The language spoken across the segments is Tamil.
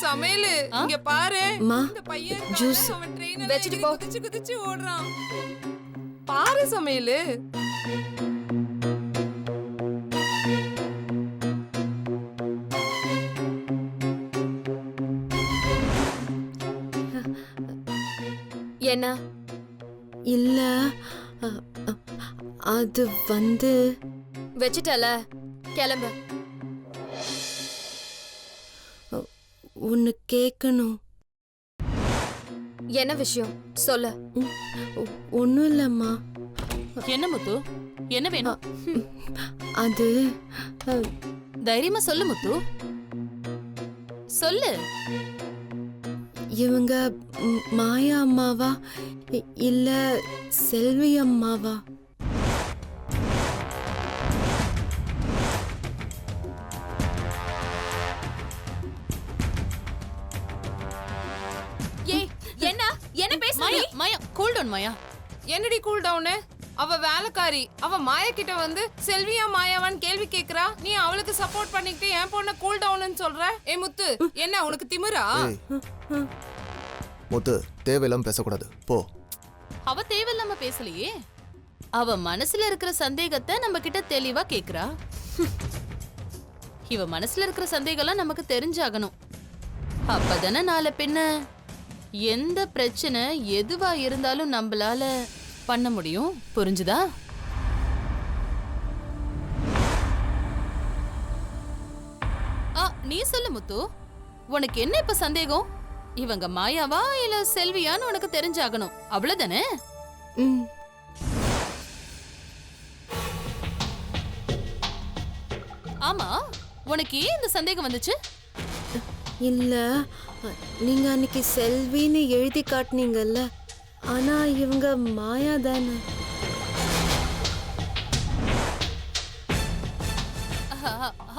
சமையலு இங்க பாரு. அம்மா, இந்த பையன் ஜூஸ் அவன் ட்ரெயின்ல வச்சிட்டு போ. குதிச்சு குதிச்சு ஓடுறான். பாரு சமையலு. என்ன இல்ல, அ, அ, அது வந்து வச்சிட்டல, கிளம்பு. உன்னை கேட்கணும். என்ன விஷயம் சொல்லு. ஒன்றும் இல்லம்மா. என்ன முத்து, என்ன வேணும்? அது தைரியமா சொல்லு முத்து, சொல்லு. இவங்க மாயா அம்மாவா இல்ல செல்வி அம்மாவா? ஏய், என்ன என்ன பேசுற மாயா, நீ? மாயா, கூல் டவுன் மாயா. என்னடி கூல் டவுனு? அவ வேலைக்காரி. அவ மாயா கிட்ட வந்து செல்வியா மாயாவான்னு கேள்வி கேக்குறா. நீ அவளுக்கு சப்போர்ட் பண்ணிக்கிட்டு என் பொண்ண கூல் டவுன்னு சொல்ற. ஏ முத்து, என்ன உனக்கு திமிரா? முத்து, தேவையில்லாம பேசக்கூடாது, போ. அவ தேவையில்லாம பேசலையே. அவ மனசுல இருக்கிற சந்தேகத்தை நம்ம கிட்ட தெளிவா கேக்குறா. இவ மனசுல இருக்கிற சந்தேகம்லாம் நமக்கு தெரிஞ்சாகணும். அப்பதானே நாளை பின்ன எந்த பிரச்சனை எதுவா இருந்தாலும் நம்மளால பண்ண முடியும். புரிஞ்சுதா? நீ சொல்லு முத்து, உனக்கு என்ன இப்ப சந்தேகம்? இவங்க மாயாவா இல்ல செல்வியான்னு உனக்கு தெரிஞ்சாகணும், அவ்வளவுதானே? ம், ஆமா, உனக்கு ஏன் இந்த சந்தேகம் வந்துச்சு? இல்ல, நீங்க அன்னைக்கு செல்வின்னு எழுதி காட்டுனீங்கல்ல, ஆனா இவங்க மாயா தானே.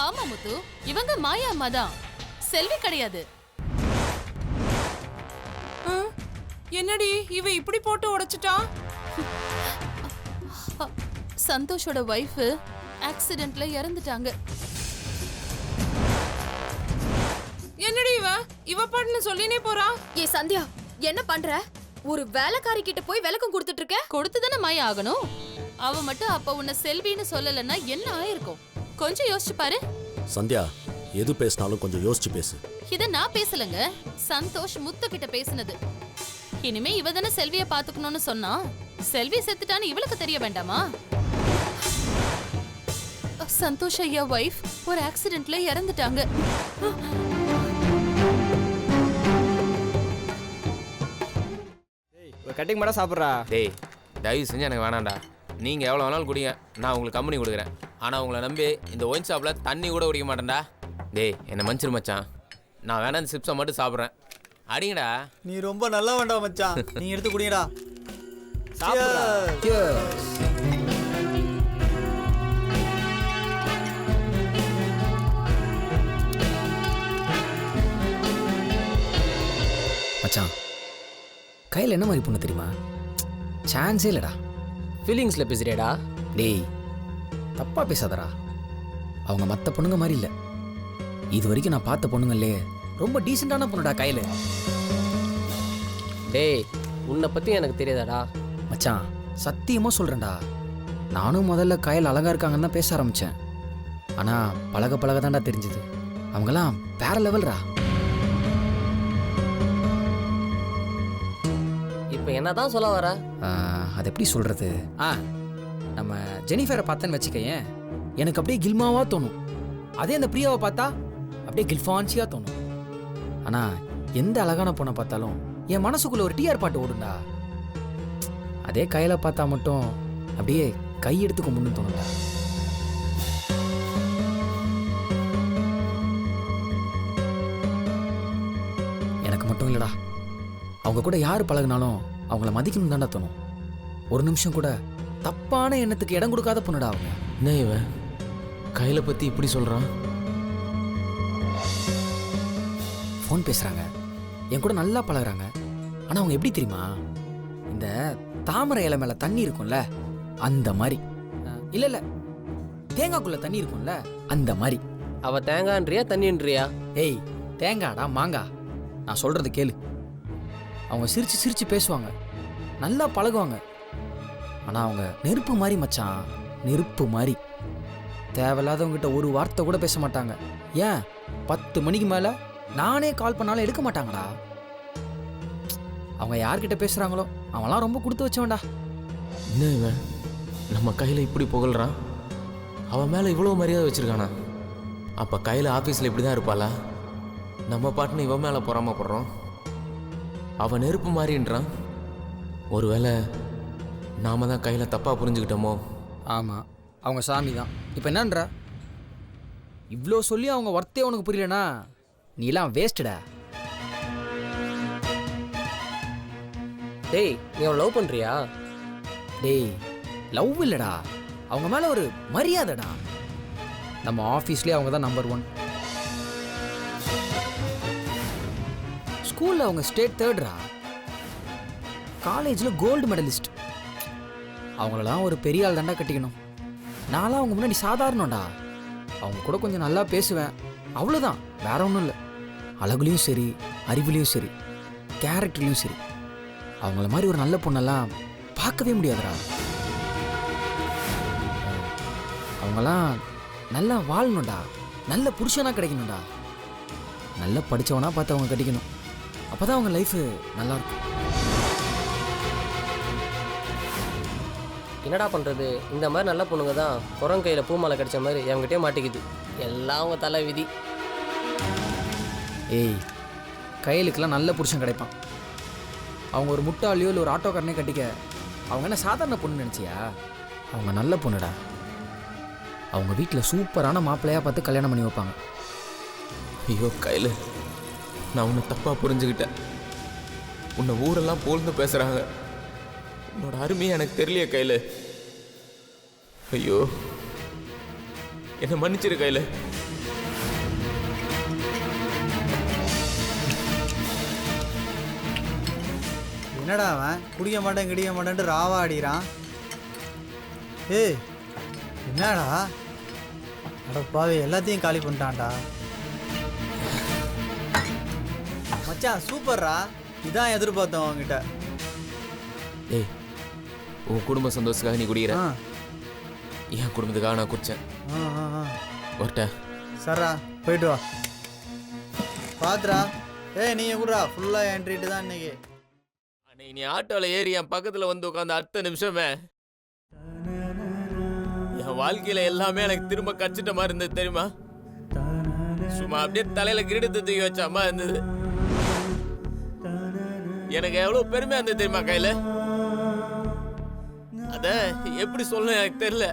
ஆமா முத்து, இவங்க மாயா அம்மா தான், செல்வி கிடையாது. என்னடி இவ இப்படி போட்டு உடைச்சிட்டா? சந்தோஷோட வைஃப் ஆக்சிடென்ட்ல இறந்துட்டாங்க. என்னடி இவ பாட்டுன்னு சொல்லினே போறா. ஏ சந்தியா, என்ன பண்ற? ஒரு வேலைக்காரி கிட்ட போய் விளக்கம் கொடுத்துட்டு இருக்க. கொடுத்துதானே மாயா ஆகணும். அவ மட்டும் அப்ப உன்னை செல்வின்னு சொல்லலன்னா என்ன ஆயிருக்கும்? கொஞ்சம் யோசிச்சு பாரு. சந்தியா, எது பேசினாலும் கொஞ்சம் யோசிச்சு பேசு. இத நான் பேசலங்க, சந்தோஷ் முத்து கிட்ட பேசினது. இனிமே இவ தானே செல்விய பாத்துக்கணும்னு சொன்னா, செல்வி செத்துட்டான்னு இவளுக்கு தெரிய வேண்டாமா? சந்தோஷ் ஐயா வைஃப் ஒரு ஆக்சிடென்ட்ல இறந்துட்டாங்க. கட்டிங் மட்டும் சாப்பிட்றா. டேய், தயவு செஞ்சு எனக்கு வேணாண்டா. நீங்கள் எவ்வளோ வேணாலும் குடிங்க, நான் உங்களுக்கு கம்பெனி கொடுக்குறேன். ஆனால் உங்களை நம்பி இந்த ஒயின் ஷாப்பில் தண்ணி கூட குடிக்க மாட்டேன்டா. டேய், என்னை மன்னிச்சிரு மச்சான். நான் வேணா இந்த சிப்ஸை மட்டும் சாப்பிட்றேன். அடிங்கடா. நீ ரொம்ப நல்லா வேண்டாம் மச்சான், நீ எடுத்து குடிங்கடா. மச்சான், கையில் என்ன மாதிரி பொண்ணு தெரியுமா? சான்ஸே இல்லைடா. ஃபீலிங்ஸில் பேசுறியடா. டேய், தப்பாக பேசாதடா. அவங்க மற்ற பொண்ணுங்க மாதிரி இல்லை. இது வரைக்கும் நான் பார்த்த பொண்ணுங்களே ரொம்ப டீசெண்டான பொண்ணுடா கையில். டேய், உன்னை பற்றி எனக்கு தெரியாதாடா. மச்சான், சத்தியமாக சொல்கிறேன்டா. நானும் முதல்ல கையில் அழகாக இருக்காங்கன்னு தான் பேச ஆரம்பித்தேன். ஆனால் பழக பழக தான்டா தெரிஞ்சுது அவங்களாம் வேற லெவல்ரா. இப்போ என்னதான் சொல்ல வர? அது எப்படி சொல்கிறது? நம்ம ஜெனிஃபரை பார்த்தேன்னு வச்சுக்கேன், எனக்கு அப்படியே கில்மாவாக தோணும். அதே அந்த பிரியாவை பார்த்தா அப்படியே கில்ஃபான்சியாக தோணும். ஆனால் எந்த அழகான பொண்ணை பார்த்தாலும் என் மனசுக்குள்ள ஒரு டிஆர் பாட்டு ஓடுண்டா. அதே கையில் பார்த்தா மட்டும் அப்படியே கை எடுத்து கும்பிடுன்னு தோணுண்டா. எனக்கு மட்டும் இல்லைடா, அவங்க கூட யார் பழகினாலும் அவங்கள மதிக்கணும் தாண்டா தோணும். ஒரு நிமிஷம் கூட தப்பான எண்ணத்துக்கு இடம் கொடுக்காத பொண்ணுடா அவங்க. என்ன இவன் கையில் பற்றி இப்படி சொல்கிறான்? ஃபோன் பேசுகிறாங்க, என் கூட நல்லா பழகுறாங்க. ஆனால் அவங்க எப்படி தெரியுமா? இந்த தாமரை இலை மேலே தண்ணி இருக்கும்ல, அந்த மாதிரி. இல்லை தேங்காய்க்குள்ள தண்ணி இருக்கும்ல, அந்த மாதிரி. அவ தேங்காய்ன்றியா தண்ணின்றியா? ஏய் தேங்காடா மாங்கா, நான் சொல்கிறது கேளு. அவங்க சிரித்து சிரித்து பேசுவாங்க, நல்லா பழகுவாங்க. ஆனால் அவங்க நெருப்பு மாதிரி மச்சான், நெருப்பு மாதிரி. தேவையில்லாதவங்ககிட்ட ஒரு வார்த்தை கூட பேச மாட்டாங்க. ஏன் 10 மணிக்கு மேலே நானே கால் பண்ணாலும் எடுக்க மாட்டாங்கடா. அவங்க யார்கிட்ட பேசுகிறாங்களோ அவன்லாம் ரொம்ப கொடுத்து வச்சவன்டா. என்ன இவன் நம்ம கையில் இப்படி புகழ்றான்? அவன் மேலே இவ்வளோ மரியாதை வச்சுருக்கானா? அப்போ கையில் ஆஃபீஸில் இப்படி தான் இருப்பாளா? நம்ம பாட்டுன்னு இவன் மேலே பொறாமப்படுறோம். அவன் நெருப்பு மாதிரின்றான். ஒருவேளை நாம தான் கையில் தப்பாக புரிஞ்சுக்கிட்டோமோ? ஆமாம், அவங்க சாமி தான். இப்போ என்னன்ற, இவ்வளோ சொல்லி அவங்க ஒர்த்தே உனக்கு புரியலனா நீலாம் வேஸ்ட்டுடா. டேய், நீ அவன் லவ் பண்ணுறியா? டேய் லவ் இல்லைடா, அவங்க மேலே ஒரு மரியாதைடா. நம்ம ஆஃபீஸ்லேயே அவங்க தான் நம்பர் 1. ஸ்கூலில் அவங்க ஸ்டேட் 3rd. காலேஜில் கோல்டு மெடலிஸ்ட். அவங்களெல்லாம் ஒரு பெரிய ஆள் தாண்டா கட்டிக்கணும். நான்லாம் அவங்க முன்னாடி சாதாரணம்டா. அவங்க கூட கொஞ்சம் நல்லா பேசுவேன், அவ்வளோதான், வேற ஒன்றும் இல்லை. அழகுலையும் சரி, அறிவுலையும் சரி, கேரக்டர்லையும் சரி, அவங்கள மாதிரி ஒரு நல்ல பொண்ணெல்லாம் பார்க்கவே முடியாதுடா. அவங்கெல்லாம் நல்லா வாழணும்டா, நல்ல புருஷனாக கிடைக்கணும்டா, நல்லா படித்தவனா பார்த்து அவங்க கட்டிக்கணும். அப்போ தான் அவங்க லைஃபு நல்லாயிருக்கும். என்னடா பண்ணுறது, இந்த மாதிரி நல்ல பொண்ணுங்க தான் குரங்கு கையில் பூ மாலை கிடைச்ச மாதிரி என்கிட்டயே மாட்டிக்குது. எல்லாம் அவங்க தலை விதி. ஏய், கையலுக்கெல்லாம் நல்ல புருஷன் கிடைப்பான். அவங்க ஒரு முட்டாளியோ இல்லை ஒரு ஆட்டோக்காரனே கட்டிக்க அவங்க என்ன சாதாரண பொண்ணு நினச்சியா? அவங்க நல்ல பொண்ணுடா. அவங்க வீட்டில் சூப்பரான மாப்பிள்ளையாக பார்த்து கல்யாணம் பண்ணி வைப்பாங்க. ஐயோ கையில், நான் உன்னை தப்பாக புரிஞ்சுக்கிட்டேன். உன்னை ஊரெல்லாம் போல்ந்து பேசுகிறாங்க. உன்னோட அருமையை எனக்கு தெரியலையே கையில். ஐயோ என்னை மன்னிச்சிரு கையில். என்னடா அவன் குடிக்க மாட்டேன் கிடிக்க மாட்டேன்ட்டு ராவா அடிக்கிறான். ஏய் என்னடா, அடப்பாவே எல்லாத்தையும் காலி பண்ணிட்டான்டா. மச்சான் சூப்பர்ரா, இதான் எதிர்பார்த்தோம் அவங்ககிட்ட. ஏய், உன் குடும்ப சந்தோஷத்துக்காக நீ குடிக்கிற, என் குடும்பத்துக்காக நான் குடித்தேன். ஒருட்ட சரா போயிட்டு வா, பாத்துரா. ஏய் நீங்கள் கூடா ஃபுல்லாக என் ட்ரீட்டு தான் இன்னைக்கு. அன்னைக்கு நீ ஆட்டோவில் ஏறி என் பக்கத்தில் வந்து உட்காந்து அடுத்த நிமிஷமே என் வாழ்க்கையில் எல்லாமே எனக்கு திரும்ப கச்சிட்ட மாதிரி இருந்தது தெரியுமா? சும்மா அப்படியே தலையில் கிரீடத்தை தூக்கி வச்ச அம்மா இருந்தது. எனக்கு எவ்வளோ பெருமையாக இருந்தது தெரியுமா கையில்? அத எப்படி சொல்லணும் எனக்கு தெரியல.